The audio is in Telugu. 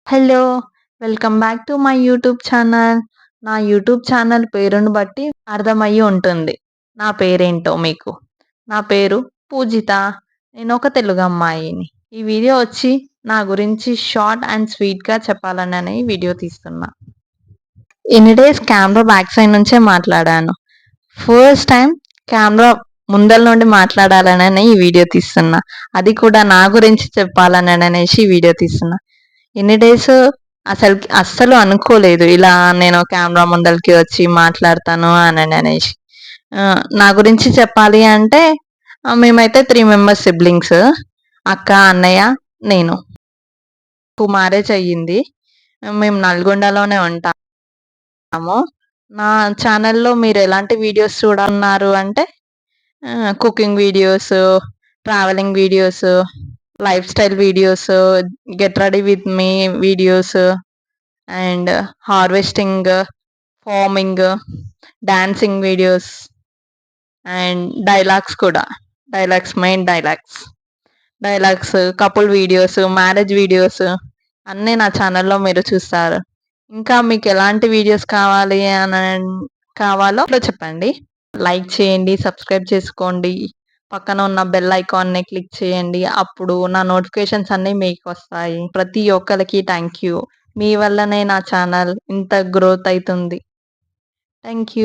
Hello! Welcome back to my YouTube channel. నా యూట్యూబ్ ఛానల్ పేరును బట్టి అర్థమయ్యి ఉంటుంది. నా పేరేంటో మీకు. నా పేరు పూజిత. నేనొక తెలుగమ్మాయిని. ఈ వీడియో వచ్చి నా గురించి షార్ట్ అండ్ స్వీట్‌గా చెప్పాలననే ఈ వీడియో తీస్తున్నా. ఇన్ని డేస్ కెమెరా బ్యాక్ సైడ్ నుంచే మాట్లాడాను. ఫస్ట్ టైం కెమెరా ముందల నుండి మాట్లాడాలననే ఈ వీడియో తీస్తున్నా. అది కూడా నా గురించి చెప్పాలననేసి ఈ వీడియో తీస్తున్నా. ఇన్ని డేస్ అస్సలు అనుకోలేదు ఇలా నేను కెమెరా ముందలకి వచ్చి మాట్లాడతాను అనేసి. నా గురించి చెప్పాలి అంటే మేమైతే 3 మెంబర్స్ సిబ్లింగ్స్. అక్క, అన్నయ్య, నేను. నాకు మ్యారేజ్ అయ్యింది. మేము నల్గొండలోనే ఉంటాము. నా ఛానల్‌లో మీరు ఎలాంటి వీడియోస్ చూడన్నారు అంటే cooking videos, traveling videos, lifestyle videos, get ready with me videos and harvesting, farming, dancing videos and dialogues కూడా. Dialogues, couple videos, marriage videos అన్నీ నా ఛానల్‌లో మీరు చూస్తారు. ఇంకా మీకు ఎలాంటి వీడియోస్ కావాలో చెప్పండి. లైక్ చేయండి, సబ్స్క్రైబ్ చేసుకోండి. పక్కన ఉన్న బెల్ ఐకాన్‌ని క్లిక్ చేయండి. అప్పుడు నా నోటిఫికేషన్స్ అన్నీ మీకొస్తాయి. ప్రతి ఒక్కళ్ళకి థ్యాంక్ యూ. మీ వల్లనే నా ఛానల్ ఇంత గ్రోత్ అయితుంది. Thank you.